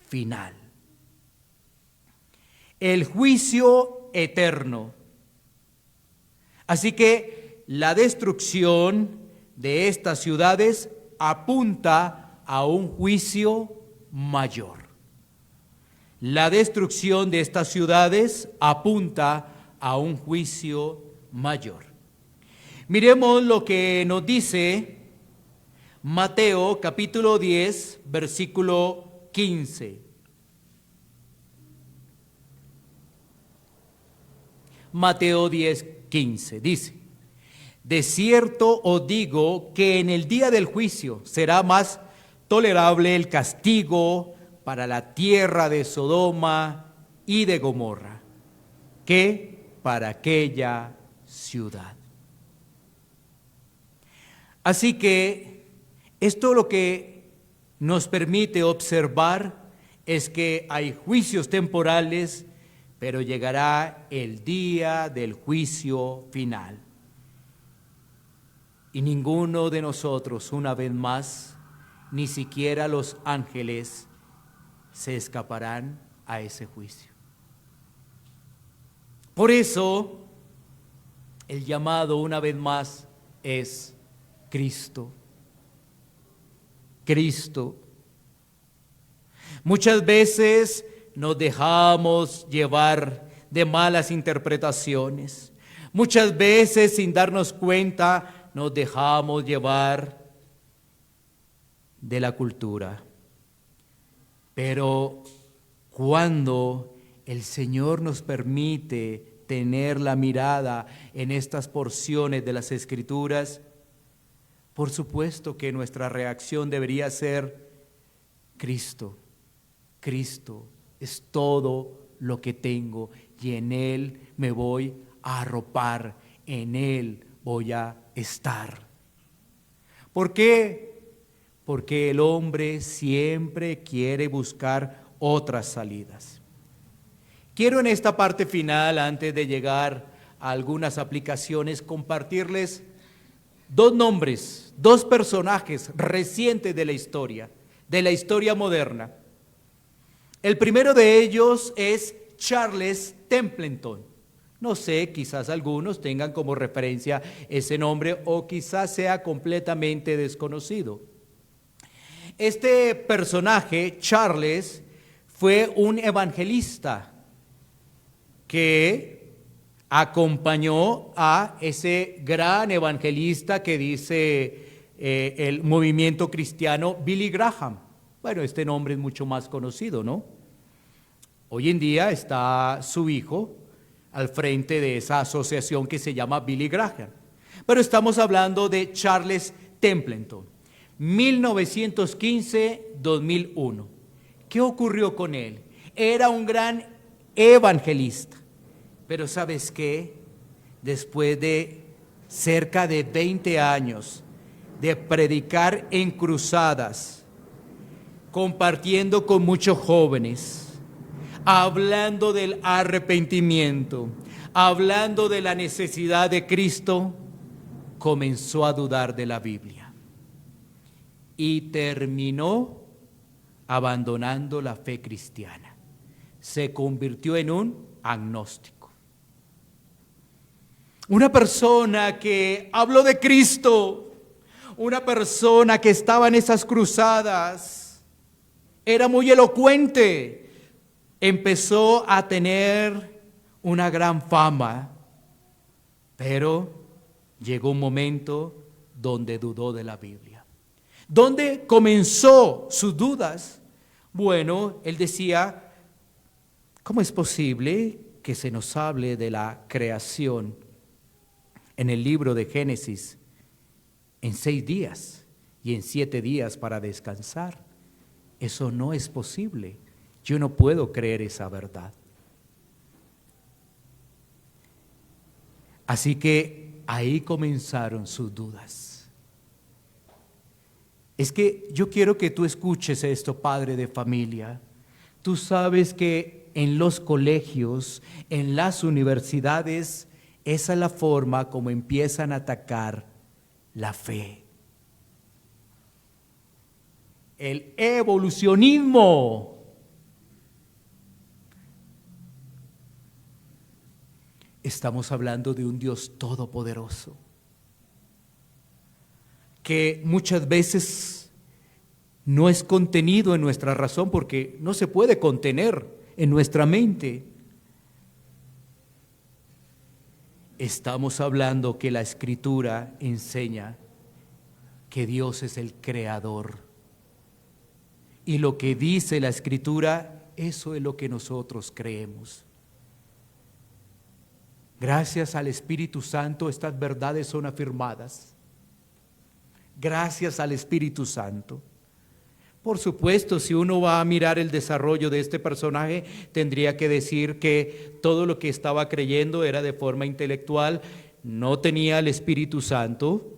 final. El juicio eterno. Así que la destrucción de estas ciudades apunta a un juicio mayor. La destrucción de estas ciudades apunta a un juicio mayor. Miremos lo que nos dice Mateo capítulo 10, versículo 15. Mateo 10, 15 dice: de cierto os digo que en el día del juicio será más tolerable el castigo para la tierra de Sodoma y de Gomorra que para aquella ciudad. Así que esto lo que nos permite observar es que hay juicios temporales, pero llegará el día del juicio final. Y ninguno de nosotros, una vez más, ni siquiera los ángeles, se escaparán a ese juicio. Por eso, el llamado una vez más es Cristo. Cristo. Muchas veces nos dejamos llevar de malas interpretaciones. Muchas veces, sin darnos cuenta, nos dejamos llevar de la cultura. Pero cuando el Señor nos permite tener la mirada en estas porciones de las Escrituras, por supuesto que nuestra reacción debería ser: Cristo, Cristo es todo lo que tengo y en Él me voy a arropar, en Él voy a estar. ¿Por qué? Porque el hombre siempre quiere buscar otras salidas. Quiero en esta parte final, antes de llegar a algunas aplicaciones, compartirles dos nombres, dos personajes recientes de la historia moderna. El primero de ellos es Charles Templeton. No sé, quizás algunos tengan como referencia ese nombre o quizás sea completamente desconocido. Este personaje, Charles, fue un evangelista que acompañó a ese gran evangelista que dice el movimiento cristiano, Billy Graham. Bueno, este nombre es mucho más conocido, ¿no? Hoy en día está su hijo al frente de esa asociación que se llama Billy Graham. Pero estamos hablando de Charles Templeton, 1915-2001. ¿Qué ocurrió con él? Era un gran evangelista. Pero ¿sabes qué? Después de cerca de 20 años de predicar en cruzadas, compartiendo con muchos jóvenes, hablando del arrepentimiento, hablando de la necesidad de Cristo, comenzó a dudar de la Biblia y terminó abandonando la fe cristiana. Se convirtió en un agnóstico. Una persona que habló de Cristo, una persona que estaba en esas cruzadas, era muy elocuente, empezó a tener una gran fama, pero llegó un momento donde dudó de la Biblia. ¿Dónde comenzó sus dudas? Bueno, él decía: ¿cómo es posible que se nos hable de la creación en el libro de Génesis en 6 días y en 7 días para descansar? Eso no es posible. Yo no puedo creer esa verdad. Así que ahí comenzaron sus dudas. Es que yo quiero que tú escuches esto, padre de familia. Tú sabes que en los colegios, en las universidades, esa es la forma como empiezan a atacar la fe. el evolucionismo. Estamos hablando de un Dios todopoderoso, que muchas veces no es contenido en nuestra razón porque no se puede contener en nuestra mente. Estamos hablando que la Escritura enseña que Dios es el creador. Y lo que dice la Escritura, eso es lo que nosotros creemos. Gracias al Espíritu Santo estas verdades son afirmadas. Gracias al Espíritu Santo. Por supuesto, si uno va a mirar el desarrollo de este personaje, tendría que decir que todo lo que estaba creyendo era de forma intelectual, no tenía el Espíritu Santo,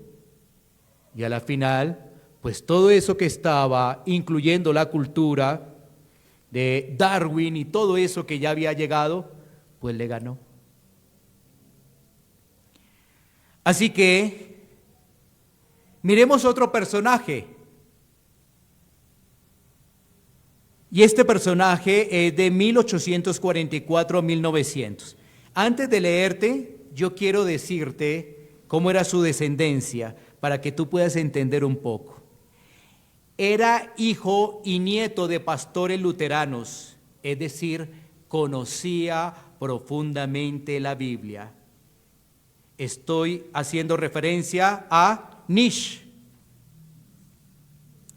y a la final, pues todo eso que estaba, incluyendo la cultura de Darwin y todo eso que ya había llegado, pues le ganó. Así que, miremos otro personaje. Y este personaje es de 1844 a 1900. Antes de leerte, yo quiero decirte cómo era su descendencia, para que tú puedas entender un poco. Era hijo y nieto de pastores luteranos, es decir, conocía profundamente la Biblia. Estoy haciendo referencia a Nietzsche.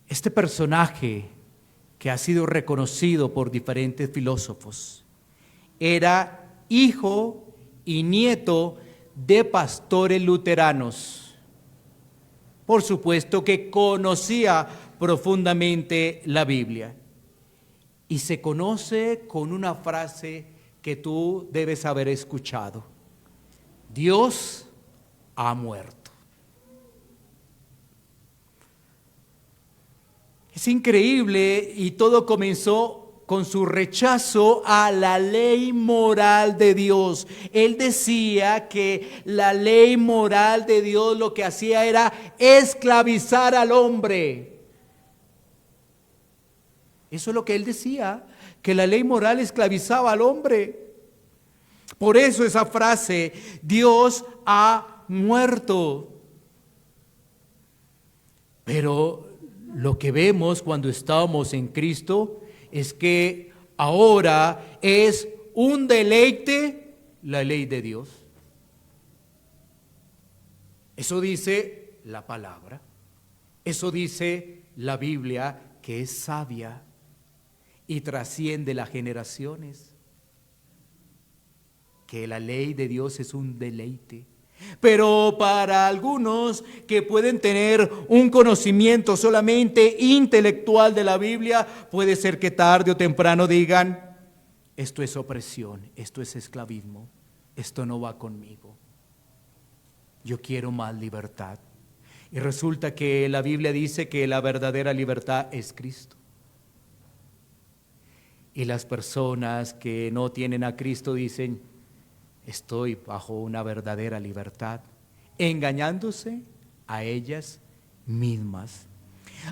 Este personaje que ha sido reconocido por diferentes filósofos, era hijo y nieto de pastores luteranos. Por supuesto que conocía profundamente la Biblia. Y se conoce con una frase que tú debes haber escuchado: Dios ha muerto. Es increíble, y todo comenzó con su rechazo a la ley moral de Dios. Él decía que la ley moral de Dios lo que hacía era esclavizar al hombre. Eso es lo que él decía, que la ley moral esclavizaba al hombre. Por eso esa frase, Dios ha muerto. Pero lo que vemos cuando estamos en Cristo es que ahora es un deleite la ley de Dios. Eso dice la palabra, eso dice la Biblia, que es sabia y trasciende las generaciones, que la ley de Dios es un deleite. Pero para algunos que pueden tener un conocimiento solamente intelectual de la Biblia, puede ser que tarde o temprano digan: esto es opresión, esto es esclavismo, esto no va conmigo. Yo quiero más libertad. Y resulta que la Biblia dice que la verdadera libertad es Cristo. Y las personas que no tienen a Cristo dicen: estoy bajo una verdadera libertad, engañándose a ellas mismas.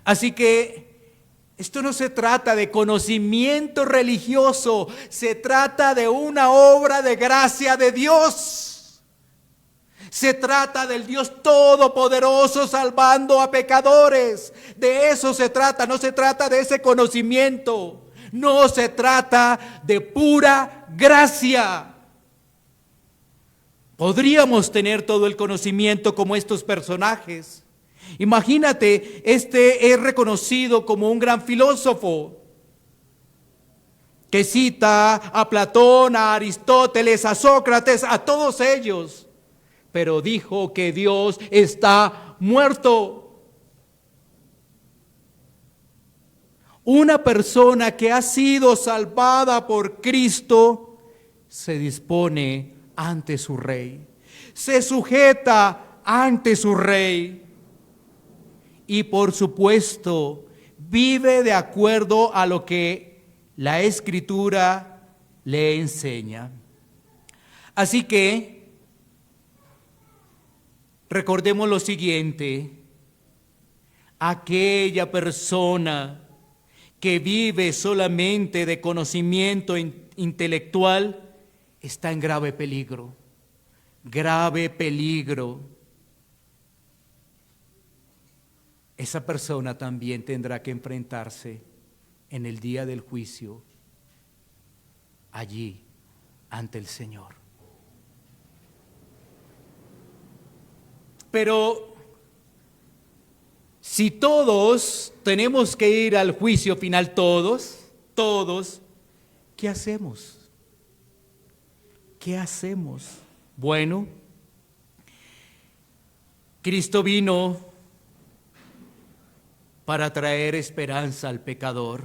Así que esto no se trata de conocimiento religioso, se trata de una obra de gracia de Dios. Se trata del Dios todopoderoso salvando a pecadores. De eso se trata, no se trata de ese conocimiento, no se trata de pura gracia. Podríamos tener todo el conocimiento como estos personajes. Imagínate, este es reconocido como un gran filósofo que cita a Platón, a Aristóteles, a Sócrates, a todos ellos, pero dijo que Dios está muerto. Una persona que ha sido salvada por Cristo se dispone ante su rey, se sujeta ante su rey y por supuesto vive de acuerdo a lo que la Escritura le enseña. Así que recordemos lo siguiente: Aquella persona que vive solamente de conocimiento intelectual está en grave peligro, grave peligro. Esa persona también tendrá que enfrentarse en el día del juicio allí ante el Señor. Pero si todos tenemos que ir al juicio final, todos, ¿qué hacemos? ¿Qué hacemos? Bueno, Cristo vino para traer esperanza al pecador.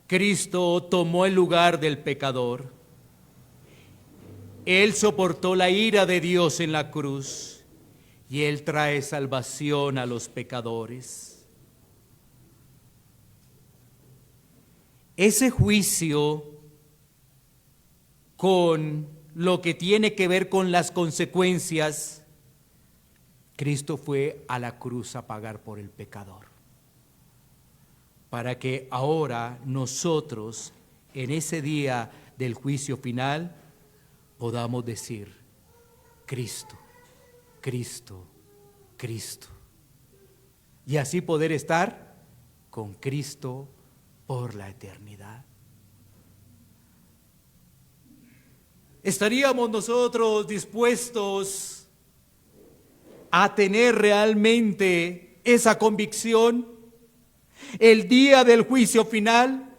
Cristo tomó el lugar del pecador. Él soportó la ira de Dios en la cruz y Él trae salvación a los pecadores. Ese juicio con lo que tiene que ver con las consecuencias, Cristo fue a la cruz a pagar por el pecador, para que ahora nosotros, en ese día del juicio final, podamos decir: Cristo, Cristo, Cristo. Y así poder estar con Cristo por la eternidad. ¿Estaríamos nosotros dispuestos a tener realmente esa convicción el día del juicio final?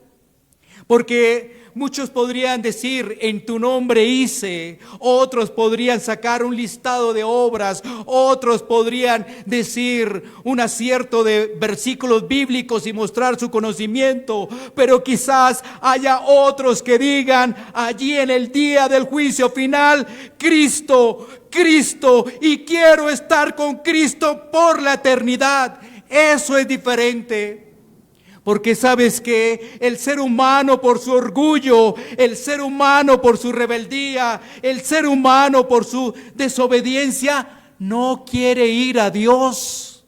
Porque muchos podrían decir: en tu nombre hice. Otros podrían sacar un listado de obras. Otros podrían decir un acierto de versículos bíblicos y mostrar su conocimiento. Pero quizás haya otros que digan allí en el día del juicio final: Cristo, Cristo, y quiero estar con Cristo por la eternidad. Eso es diferente. Porque sabes que el ser humano por su orgullo, el ser humano por su rebeldía, el ser humano por su desobediencia, no quiere ir a Dios.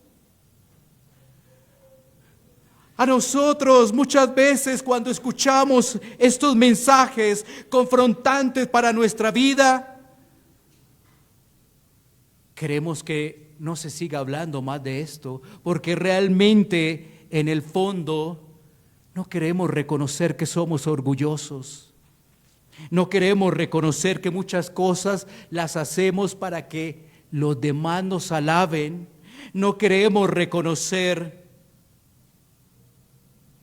A nosotros muchas veces, cuando escuchamos estos mensajes confrontantes para nuestra vida, queremos que no se siga hablando más de esto, porque realmente en el fondo no queremos reconocer que somos orgullosos. No queremos reconocer que muchas cosas las hacemos para que los demás nos alaben. No queremos reconocer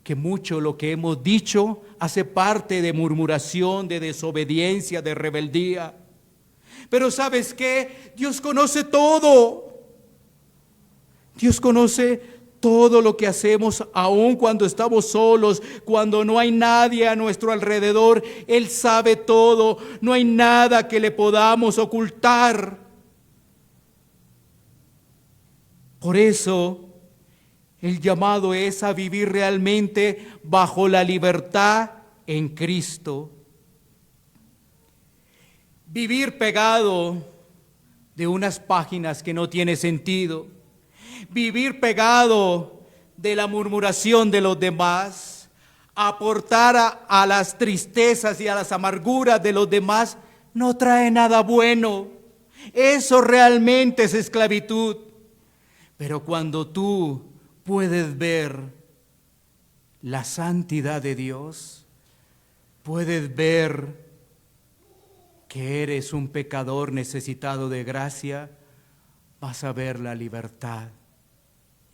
que mucho lo que hemos dicho hace parte de murmuración, de desobediencia, de rebeldía. Pero ¿sabes qué? Dios conoce todo. Dios conoce todo lo que hacemos, aun cuando estamos solos, cuando no hay nadie a nuestro alrededor. Él sabe todo. No hay nada que le podamos ocultar. Por eso, el llamado es a vivir realmente bajo la libertad en Cristo. Vivir pegado de unas páginas que no tiene sentido. Vivir pegado de la murmuración de los demás, aportar a las tristezas y a las amarguras de los demás, no trae nada bueno. Eso realmente es esclavitud. Pero cuando tú puedes ver la santidad de Dios, puedes ver que eres un pecador necesitado de gracia, vas a ver la libertad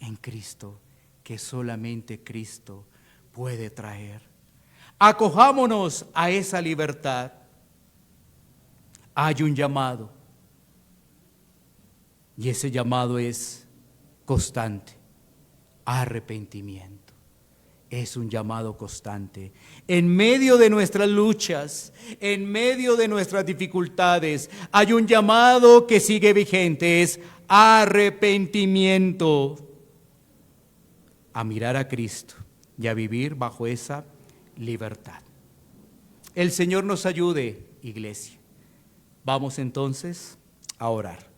en Cristo, que solamente Cristo puede traer. Acojámonos a esa libertad. Hay un llamado, y ese llamado es constante: arrepentimiento. Es un llamado constante. En medio de nuestras luchas, en medio de nuestras dificultades, hay un llamado que sigue vigente: es arrepentimiento. A mirar a Cristo y a vivir bajo esa libertad. El Señor nos ayude, iglesia. Vamos entonces a orar.